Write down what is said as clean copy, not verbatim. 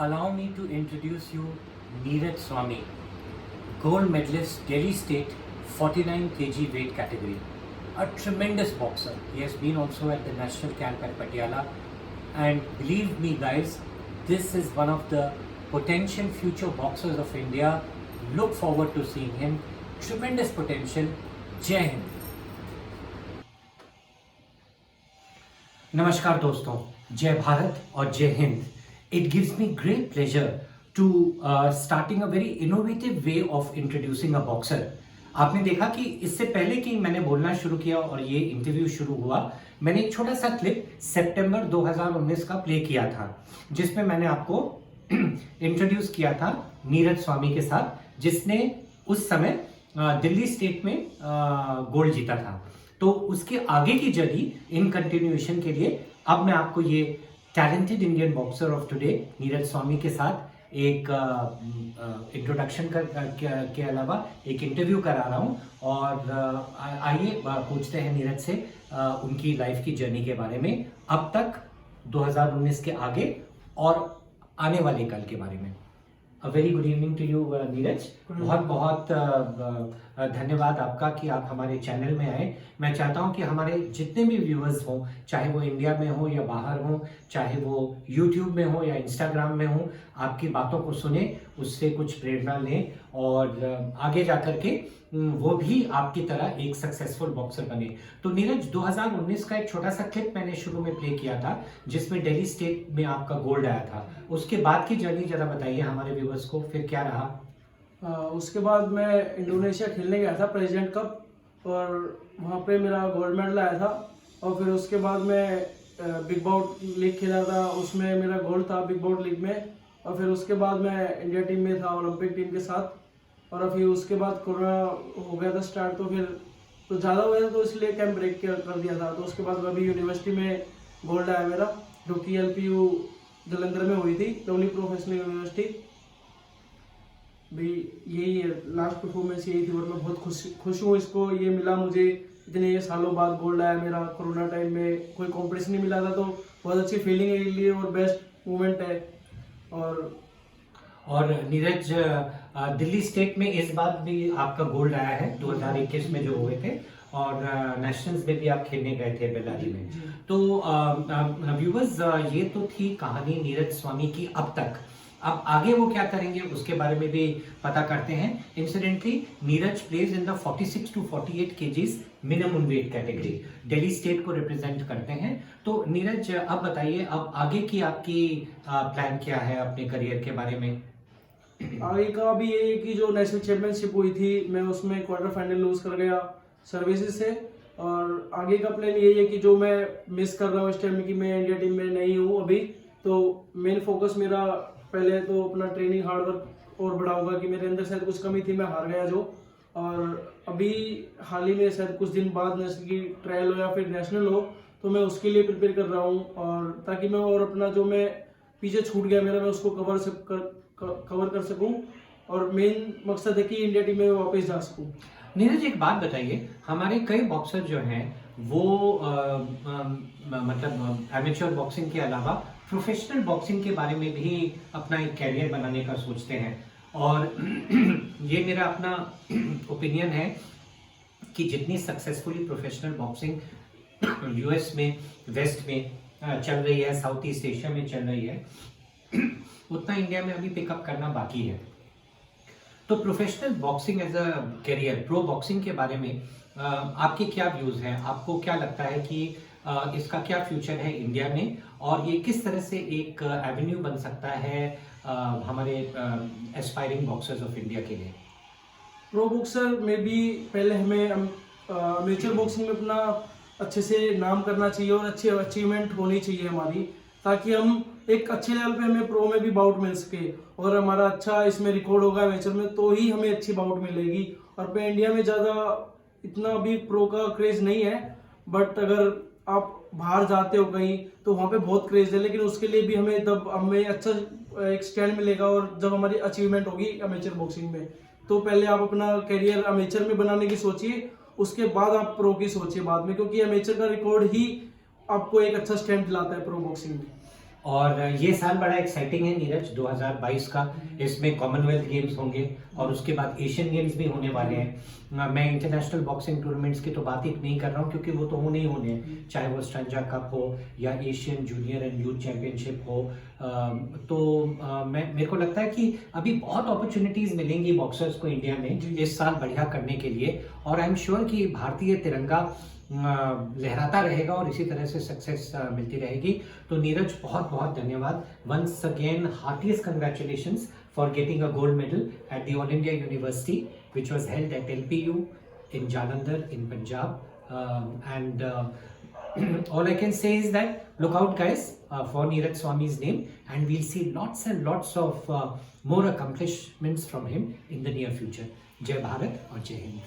Allow me to introduce you Neeraj Swami, gold medalist, Delhi State, 49 kg weight category. A tremendous boxer. He has been also at the national camp at Patiala. And believe me, guys, this is one of the potential future boxers of India. Look forward to seeing him. Tremendous potential. Jai Hind. नमस्कार दोस्तों, जय भारत और जय Hind. It gives me great pleasure to starting a very innovative way of introducing a boxer. आपने देखा कि इससे पहले कि मैंने बोलना शुरू किया और ये इंटरव्यू शुरू हुआ, मैंने एक छोटा सा क्लिप सितंबर 2019 का प्ले किया था, जिसमें मैंने आपको इंट्रोड्यूस किया था नीरज स्वामी के साथ, जिसने उस समय दिल्ली स्टेट में गोल्ड जीता था. तो उसके आगे की जर्नी इन कंटिन्यूएशन के लिए अब मैं आपको ये talented Indian boxer of today Neeraj Swami के साथ एक इंट्रोडक्शन के अलावा एक इंटरव्यू करा रहा हूँ. और आइए पूछते हैं नीरज से उनकी लाइफ की जर्नी के बारे में, अब तक 2019 के आगे और आने वाले कल के बारे में. A very good evening to you Neeraj. बहुत बहुत धन्यवाद आपका कि आप हमारे चैनल में आए. मैं चाहता हूं कि हमारे जितने भी व्यूअर्स हों, चाहे वो इंडिया में हो या बाहर हो, चाहे वो यूट्यूब में हो या इंस्टाग्राम में हो, आपकी बातों को सुने, उससे कुछ प्रेरणा लें और आगे जाकर के वो भी आपकी तरह एक सक्सेसफुल बॉक्सर बने. तो नीरज, 2019 का एक छोटा सा क्लिप मैंने शुरू में प्ले किया था, जिसमें दिल्ली स्टेट में आपका गोल्ड आया था. उसके बाद की जर्नी जरा बताइए हमारे व्यूअर्स को, फिर क्या रहा? उसके बाद मैं इंडोनेशिया खेलने गया था प्रेसिडेंट कप, और वहाँ पे मेरा गोल्ड मेडल आया था. और फिर उसके बाद मैं बिग बाउट लीग खेला था, उसमें मेरा गोल्ड था बिग बाउट लीग में. और फिर उसके बाद मैं इंडिया टीम में था, ओलंपिक टीम के साथ. और फिर उसके बाद कोरोना हो गया था स्टार्ट, तो फिर तो ज़्यादा हो गया था, तो इसलिए कैंप ब्रेक कर दिया था. तो उसके बाद अभी यूनिवर्सिटी में गोल्ड आया मेरा, जो कि LPU जलंधर में हुई थी, लवली प्रोफेशनल यूनिवर्सिटी. भाई यही है, लास्ट परफॉर्मेंस यही थी, और मैं बहुत खुश हूँ. इसको ये मिला मुझे इतने सालों बाद, गोल्ड आया मेरा. कोरोना टाइम में कोई कॉम्पिटिशन नहीं मिला था, तो बहुत अच्छी फीलिंग है ये लिए, और बेस्ट मोमेंट है. और नीरज, दिल्ली स्टेट में इस बार भी आपका गोल्ड आया है, 2021 में जो हुए थे, और नेशनल्स में भी आप खेलने गए थे बेल्लारी में. तो व्यूअर्स, ये तो थी कहानी नीरज स्वामी की अब तक. अब आगे वो क्या करेंगे उसके बारे में भी पता करते हैं. Incidentally Neeraj plays in the 46 to 48 kgs minimum weight category, Delhi state को रिप्रेजेंट करते हैं. तो नीरज, अब बताइए, अब आगे की आपकी प्लान क्या है अपने करियर के बारे में? आगे का अभी ये है कि जो नेशनल चैंपियनशिप हुई थी, मैं उसमें क्वार्टर फाइनल लूज कर गया सर्विसेज से. और आगे का प्लान यही है कि जो मैं मिस कर रहा हूँ इस टाइम में, कि मैं इंडिया टीम में नहीं हूँ अभी, तो मेन फोकस मेरा पहले तो अपना ट्रेनिंग हार्डवर्क और बढ़ाऊंगा, कि मेरे अंदर शायद कुछ कमी थी, मैं हार गया जो. और अभी हाल ही में शायद कुछ दिन बाद नेशनल की ट्रायल हो या फिर नेशनल हो, तो मैं उसके लिए प्रिपेयर कर रहा हूँ, और ताकि मैं और अपना जो मैं पीछे छूट गया मेरा, मैं उसको कवर कर सकूं. और मेन मकसद है कि इंडिया टीम में वापस जा सकूं. नीरज, एक बात बताइए, हमारे कई बॉक्सर जो हैं वो मतलब एमेच्योर बॉक्सिंग के अलावा प्रोफेशनल बॉक्सिंग के बारे में भी अपना एक कैरियर बनाने का सोचते हैं. और ये मेरा अपना ओपिनियन है कि जितनी सक्सेसफुली प्रोफेशनल बॉक्सिंग US में, वेस्ट में चल रही है, साउथ ईस्ट एशिया में चल रही है, उतना इंडिया में अभी पिकअप करना बाकी है. तो professional boxing as a career, pro boxing के बारे में आपके क्या व्यूज हैं? आपको क्या लगता है कि इसका क्या फ्यूचर है इंडिया में, और ये किस तरह से एक एवेन्यू बन सकता है हमारे एस्पायरिंग बॉक्सर्स ऑफ इंडिया के लिए? प्रो बॉक्सर में भी पहले हमें अमेचर बॉक्सिंग में अपना अच्छे से नाम करना चाहिए, और अच्छी अचीवमेंट होनी चाहिए हमारी, ताकि हम एक अच्छे लेवल पे हमें प्रो में भी बाउट मिल सके. और हमारा अच्छा इसमें रिकॉर्ड होगा अमेचर में, तो ही हमें अच्छी बाउट मिलेगी. और पे इंडिया में ज़्यादा इतना अभी प्रो का क्रेज नहीं है, बट अगर आप बाहर जाते हो कहीं तो वहाँ पे बहुत क्रेज है. लेकिन उसके लिए भी हमें अच्छा एक स्टैंड मिलेगा, और जब हमारी अचीवमेंट होगी अमेचर बॉक्सिंग में, तो पहले आप अपना करियर अमेचर में बनाने की सोचिए, उसके बाद आप प्रो की सोचिए बाद में, क्योंकि अमेचर का रिकॉर्ड ही आपको एक अच्छा स्टैंड दिलाता है प्रो बॉक्सिंग में. और ये साल बड़ा एक्साइटिंग है नीरज 2022 का। इसमें कॉमनवेल्थ गेम्स होंगे और उसके बाद एशियन गेम्स भी होने वाले हैं। मैं इंटरनेशनल बॉक्सिंग टूर्नामेंट्स की तो बात ही नहीं कर रहा हूँ क्योंकि वो तो होने ही होने हैं, चाहे वो स्ट्रंजा कप हो या Asian junior and youth championship हो। मेरे को लगता है कि अभी बहुत अपॉर्चुनिटीज मिलेंगी बॉक्सर्स को इंडिया में इस साल बढ़िया करने के लिए, और आई एम श्योर कि भारतीय तिरंगा लहराता रहेगा और इसी तरह से सक्सेस मिलती रहेगी। तो नीरज बहुत बहुत धन्यवाद। Once again heartiest congratulations for getting a gold medal at the all India university which was held at LPU in Jalandhar in Punjab, and all I can say is that look out guys for Neeraj Swami's name, and we'll see lots and lots of more accomplishments from him in the near future. Jai Bharat और जय हिंद।